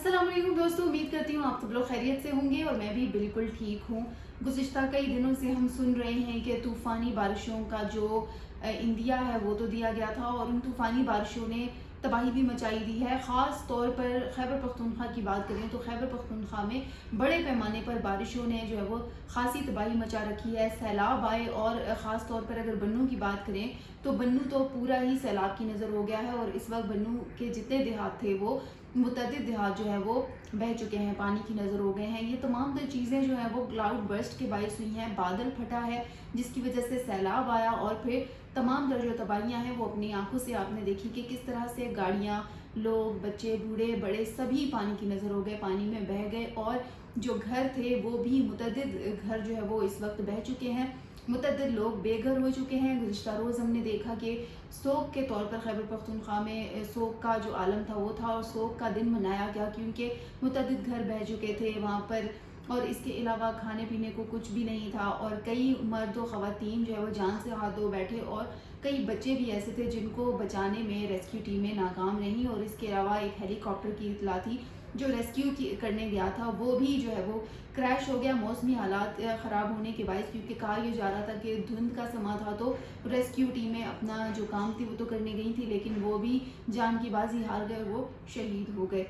अस्सलाम वालेकुम दोस्तों, उम्मीद करती हूँ आप सब लोग खैरियत से होंगे और मैं भी बिल्कुल ठीक हूँ। गुज़िश्ता कई दिनों से हम सुन रहे हैं कि तूफ़ानी बारिशों का जो इंदिया है वो तो दिया गया था और उन तूफ़ानी बारिशों ने तबाही भी मचाई दी है। ख़ास तौर पर खैबर पख्तूनख्वा की बात करें तो खैबर पख्तूनख्वा में बड़े पैमाने पर बारिशों ने जो है वो ख़ासी तबाही मचा रखी है। सैलाब आए और ख़ास तौर पर अगर बन्नू की बात करें तो बन्नू तो पूरा ही सैलाब की नज़र हो गया है और इस वक्त बन्नू के जितने देहात थे वो मुतअद्दिद देहात जो है वो बह चुके हैं, पानी की नज़र हो गए हैं। ये तमाम तर चीज़ें जो हैं वो क्लाउड बर्स्ट के बायस हुई हैं। बादल फटा है जिसकी वजह से सैलाब आया और फिर तमाम तर जो तबाहियाँ हैं वो अपनी आंखों से आपने देखी कि किस तरह से गाड़ियाँ, लोग, बच्चे, बूढ़े बड़े सभी पानी की नज़र हो गए, पानी में बह गए और जो घर थे वो भी मुतअद्दिद घर जो है वो इस वक्त बह चुके हैं। मुतअद्दिद लोग बेघर हो चुके हैं। गुज़िश्ता रोज़ हमने देखा कि सोग के तौर पर खैबर पख्तूनख्वा में सोग का जो आलम था वो था और सोग का दिन मनाया गया क्योंकि मुतअद्दिद घर बह चुके थे वहाँ पर और इसके अलावा खाने पीने को कुछ भी नहीं था और कई मर्द व ख़वातीन जो है वो जान से हाथ धो बैठे और कई बच्चे भी ऐसे थे जिनको बचाने में रेस्क्यू टीमें नाकाम रहीं और इसके अलावा एक हेलीकॉप्टर की इतला थी जो रेस्क्यू करने गया था वो भी जो है वो क्रैश हो गया मौसमी हालात ख़राब होने के बायस, क्योंकि कहा यह जा रहा था कि धुंध का समा था तो रेस्क्यू टीमें अपना जो काम थी वो तो करने गई थी लेकिन वो भी जान की बाजी हार गए, वो शहीद हो गए।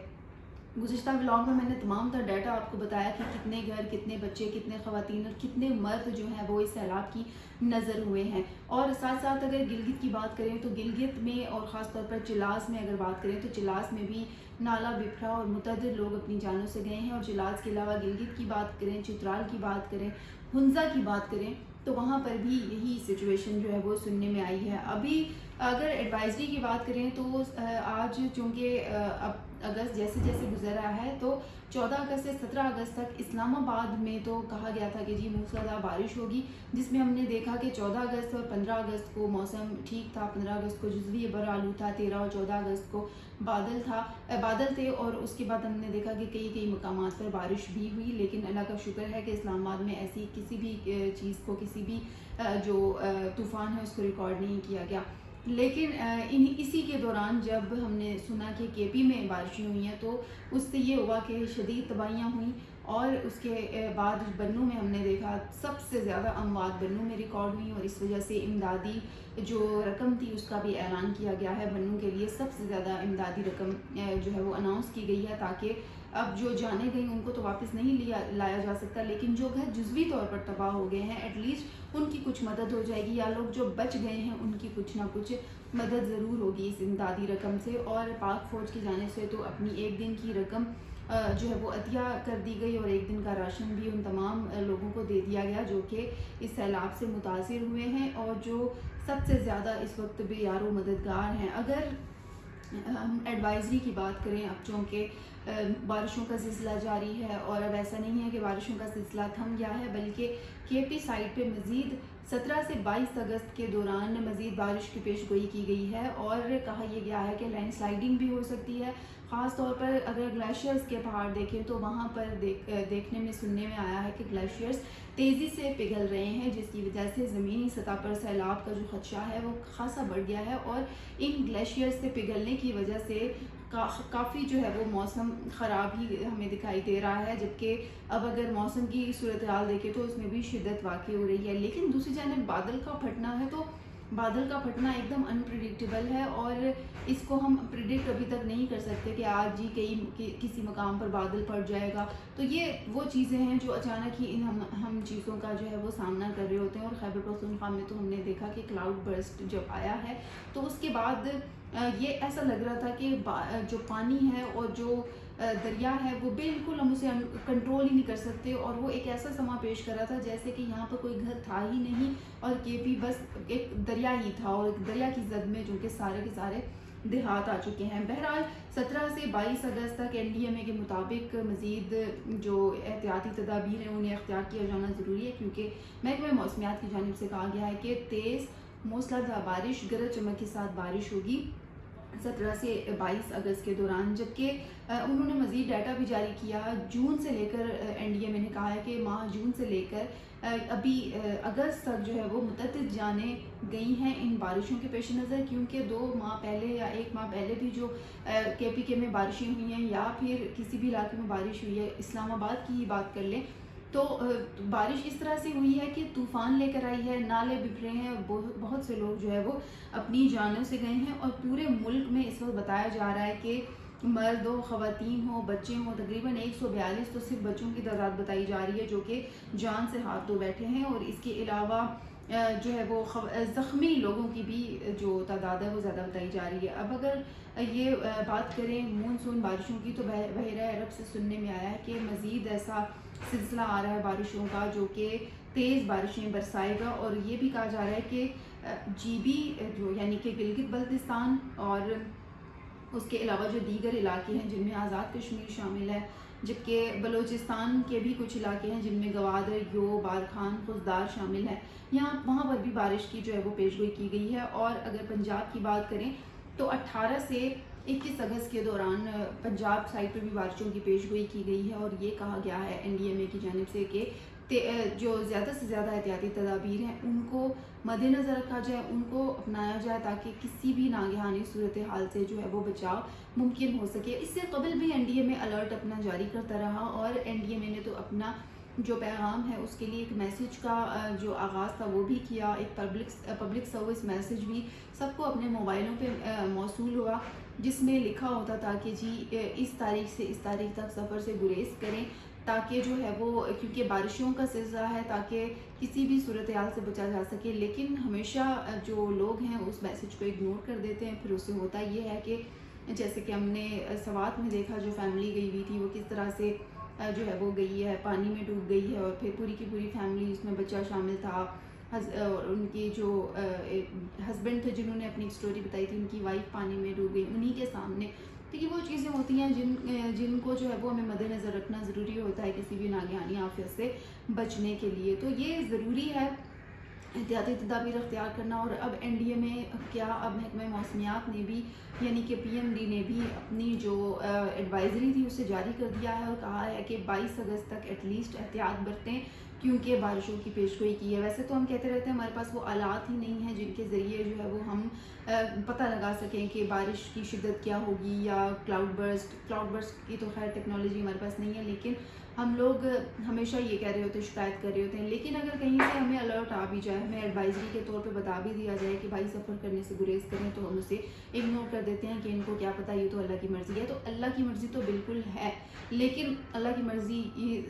गुज़िश्ता व्लॉग में मैंने तमाम तर डाटा आपको बताया कि कितने घर, कितने बच्चे, कितने ख़वातीन और कितने मर्द जो हैं वो इस सैलाब की नज़र हुए हैं। और साथ साथ अगर गिलगित की बात करें तो गिलगित में और ख़ास तौर पर चिलास में अगर बात करें तो चिलास में भी नाला बिखरा और मुतअद्दिद लोग अपनी जानों से गए हैं। और चिलास के अलावा गिलगित की बात करें, चित्राल की बात करें, हुंजा की बात करें तो वहाँ पर भी यही सिचुएशन जो है वो सुनने में आई है। अभी अगर एडवाइजरी की बात करें तो आज चूँकि अब अगस्त जैसे जैसे गुजर रहा है तो 14 अगस्त से 17 अगस्त तक इस्लामाबाद में तो कहा गया था कि जी मूसलाधार बारिश होगी, जिसमें हमने देखा कि 14 अगस्त और 15 अगस्त को मौसम ठीक था। 15 अगस्त को जुज़वी बरालू था, 13 और 14 अगस्त को बादल थे और उसके बाद हमने देखा कि कई मकामात पर बारिश भी हुई। लेकिन अल्लाह का शुक्र है कि इस्लामाबाद में ऐसी किसी भी चीज़ को, किसी भी जो तूफ़ान है उसको रिकॉर्ड नहीं किया गया। लेकिन इसी के दौरान जब हमने सुना कि केपी में बारिशें हुई हैं तो उससे ये हुआ कि शदीद तबाहियाँ हुई और उसके बाद बन्नू में हमने देखा सबसे ज़्यादा अमवात बन्नू में रिकॉर्ड हुई और इस वजह से इमदादी जो रकम थी उसका भी ऐलान किया गया है। बन्नू के लिए सबसे ज़्यादा इमदादी रकम जो है वो अनाउंस की गई है ताकि अब जो जाने गई उनको तो वापस नहीं लाया जा सकता, लेकिन जो घर जुज़वी तौर पर तबाह हो गए हैं एटलीस्ट उनकी कुछ मदद हो जाएगी या लोग जो बच गए हैं उनकी कुछ ना कुछ मदद ज़रूर होगी इस इमदादी रकम से। और पाक फ़ौज की जाने से तो अपनी एक दिन की रकम जो है वो अतिया कर दी गई और एक दिन का राशन भी उन तमाम लोगों को दे दिया गया जो कि इस सैलाब से मुतासिर हुए हैं और जो सबसे ज़्यादा इस वक्त बेयारो मददगार हैं। अगर हम एडवाइज़री की बात करें अब चूँकि बारिशों का सिलसिला जारी है और अब ऐसा नहीं है कि बारिशों का सिलसिला थम गया है, बल्कि केपी साइड पे मज़ीद 17 से 22 अगस्त के दौरान मज़ीद बारिश की पेशगोई की गई है और कहा यह गया है कि लैंडस्लाइडिंग भी हो सकती है। ख़ास तौर पर अगर ग्लेशियर्स के पहाड़ देखें तो वहाँ पर देखने में सुनने में आया है कि ग्लेशियर्स तेज़ी से पिघल रहे हैं जिसकी वजह से ज़मीनी सतह पर सैलाब का जो खदशा है वो खासा बढ़ गया है और इन ग्लेशियर्स से पिघलने की वजह से काफ़ी जो है वो मौसम ख़राब ही हमें दिखाई दे रहा है। जबकि अब अगर मौसम की सूरत हाल देखें तो उसमें भी शिद्दत वाक़ई हो रही है। लेकिन दूसरी जानब बादल का फटना है तो बादल का फटना एकदम अनप्रिडिक्टेबल है और इसको हम प्रिडिक्ट अभी तक नहीं कर सकते कि आज जी किसी मकाम पर बादल फट जाएगा। तो ये वो चीज़ें हैं जो अचानक ही हम चीज़ों का जो है वो सामना कर रहे होते हैं। और खैबर पख्तूनख्वा में तो हमने देखा कि क्लाउड बर्स्ट जब आया है तो उसके बाद ये ऐसा लग रहा था कि जो पानी है और जो दरिया है वो बिल्कुल हम उसे कंट्रोल ही नहीं कर सकते और वो एक ऐसा समा पेश कर रहा था जैसे कि यहाँ पर कोई घर था ही नहीं और केपी बस एक दरिया ही था और एक दरिया की जद में जो कि सारे के सारे देहात आ चुके हैं। बहरहाल 17 से 22 अगस्त तक NDMA के मुताबिक मज़ीद जो एहतियाती तदाबीर हैं उन्हें अख्तियार किया जाना ज़रूरी है क्योंकि महकमे मौसमियात की जानिब से कहा गया है कि तेज़ मूसलाधार बारिश, गरज चमक के साथ बारिश होगी 17 سے 22 اگست کے دوران، جبکہ انہوں نے مزید ڈیٹا بھی جاری کیا جون سے لے کر، این ڈی ایم اے نے کہا ہے کہ ماہ جون سے لے کر ابھی اگست تک جو ہے وہ متعدد جانیں گئی ہیں ان بارشوں کے پیش نظر، کیونکہ 2 ماہ پہلے یا 1 ماہ پہلے بھی جو کے پی کے میں بارشیں ہوئی ہیں یا پھر کسی بھی علاقے میں بارش ہوئی ہے، اسلام آباد کی ہی بات کر لیں تو بارش اس طرح سے ہوئی ہے کہ طوفان لے کر آئی ہے، نالے بکھرے ہیں، بہت سے لوگ جو ہے وہ اپنی جانوں سے گئے ہیں، اور پورے ملک میں اس وقت بتایا جا رہا ہے کہ مرد ہو، خواتین ہو، بچے ہوں، تقریباً 142 تو صرف بچوں کی تعداد بتائی جا رہی ہے جو کہ جان سے ہاتھ دھو بیٹھے ہیں، اور اس کے علاوہ جو ہے وہ زخمی لوگوں کی بھی جو تعداد ہے وہ زیادہ بتائی جا رہی ہے۔ اب اگر یہ بات کریں مونسون بارشوں کی، تو بحیرہ عرب سے سننے میں آیا ہے کہ مزید ایسا سلسلہ آ رہا ہے بارشوں کا جو کہ تیز بارشیں برسائے گا، اور یہ بھی کہا جا رہا ہے کہ جی بی جو یعنی کہ گلگت بلتستان اور اس کے علاوہ جو دیگر علاقے ہیں جن میں آزاد کشمیر شامل ہے، جبکہ بلوچستان کے بھی کچھ علاقے ہیں جن میں گوادر، یو، بارکھان، خزدار شامل ہے، وہاں پر بھی بارش کی جو ہے وہ پیشگوئی کی گئی ہے۔ اور اگر پنجاب کی بات کریں تو 18 سے 21 اگست کے دوران پنجاب سائڈ پر بھی بارشوں کی پیشگوئی کی گئی ہے، اور یہ کہا گیا ہے این ڈی ایم اے کی جانب سے کہ جو زیادہ سے زیادہ احتیاطی تدابیر ہیں ان کو مد نظر رکھا جائے، ان کو اپنایا جائے تاکہ کسی بھی ناگہانی صورتحال سے جو ہے وہ بچاؤ ممکن ہو سکے۔ اس سے قبل بھی این ڈی ایم اے الرٹ اپنا جاری کرتا رہا، اور این ڈی ایم اے نے تو اپنا جو پیغام ہے اس کے لیے ایک میسج کا جو آغاز تھا وہ بھی کیا، ایک پبلک سروس میسج بھی سب کو اپنے موبائلوں پہ موصول ہوا، جس میں لکھا ہوتا تھا کہ جی اس تاریخ سے اس تاریخ تک سفر سے گریز کریں، تاکہ جو ہے وہ کیونکہ بارشوں کا سلسلہ ہے تاکہ کسی بھی صورتحال سے بچا جا سکے، لیکن ہمیشہ جو لوگ ہیں اس میسج کو اگنور کر دیتے ہیں۔ پھر اس سے ہوتا یہ ہے کہ جیسے کہ ہم نے سوات میں دیکھا، جو فیملی گئی ہوئی تھی وہ کس طرح سے جو ہے وہ گئی ہے، پانی میں ڈوب گئی ہے، اور پھر پوری کی پوری فیملی، اس میں بچہ شامل تھا، اور ان کی جو ہسبینڈ تھے جنہوں نے اپنی سٹوری بتائی تھی، ان کی وائف پانی میں ڈوب گئی انہی کے سامنے۔ تو یہ وہ چیزیں ہوتی ہیں جن کو جو ہے وہ ہمیں مد نظر رکھنا ضروری ہوتا ہے کسی بھی ناگہانی آفت سے بچنے کے لیے۔ تو یہ ضروری ہے احتیاطی تدابیر اختیار کرنا۔ اور اب این ڈی ایم اے اب محکمہ موسمیات نے بھی یعنی کہ پی ایم ڈی نے بھی اپنی جو ایڈوائزری تھی اسے جاری کر دیا ہے، اور کہا ہے کہ 22 اگست تک ایٹ لیسٹ احتیاط برتیں، کیونکہ بارشوں کی پیشگوئی کی ہے۔ ویسے تو ہم کہتے رہتے ہیں ہمارے پاس وہ آلات ہی نہیں ہیں جن کے ذریعے جو ہے وہ ہم پتہ لگا سکیں کہ بارش کی شدت کیا ہوگی، یا کلاؤڈ برسٹ کی تو خیر ٹیکنالوجی ہمارے پاس نہیں ہے، لیکن ہم لوگ ہمیشہ یہ کہہ رہے ہوتے ہیں، شکایت کر رہے ہوتے ہیں، لیکن اگر کہیں سے ہمیں الرٹ آ بھی جائے، ہمیں ایڈوائزری کے طور پہ بتا بھی دیا جائے کہ بھائی سفر کرنے سے گریز کریں، تو ہم اسے اگنور کر دیتے ہیں کہ ان کو کیا پتہ، یہ تو اللہ کی مرضی ہے۔ تو اللہ کی مرضی تو بالکل ہے، لیکن اللہ کی مرضی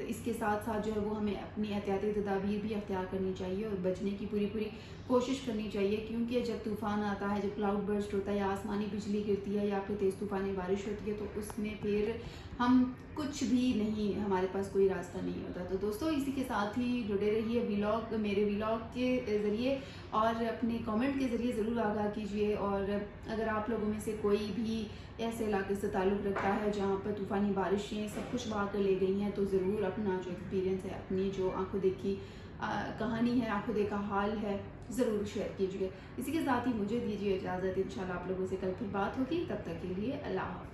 اس کے ساتھ ساتھ جو ہے وہ ہمیں اپنی احتیاطی تدابیر بھی اختیار کرنی چاہیے اور بچنے کی پوری کوشش کرنی چاہیے، کیونکہ جب طوفان آتا ہے، جب کلاؤڈ برسٹ ہوتا ہے، یا آسمانی بجلی گرتی ہے، یا پھر تیز طوفانی بارش ہوتی ہے، تو اس میں پھر ہم کچھ بھی نہیں، ہمارے پاس کوئی راستہ نہیں ہوتا۔ تو دوستو اسی کے ساتھ ہی جڑے رہیے میرے ویلاگ کے ذریعے، اور اپنے کامنٹ کے ذریعے ضرور آگاہ کیجیے، اور اگر آپ لوگوں میں سے کوئی بھی ایسے علاقے سے تعلق رکھتا ہے جہاں پر طوفانی بارشیں سب کچھ بہا کر لے گئی ہیں، تو ضرور اپنا جو ایکسپیرینس ہے، اپنی جو آنکھوں دیکھی کہانی ہے، آنکھوں دیکھا حال ہے، ضرور شیئر کیجیے۔ اسی کے ساتھ ہی مجھے دیجیے اجازت، انشاءاللہ آپ لوگوں سے کل پھر بات ہوگی، تب تک کے لیے اللہ حافظ۔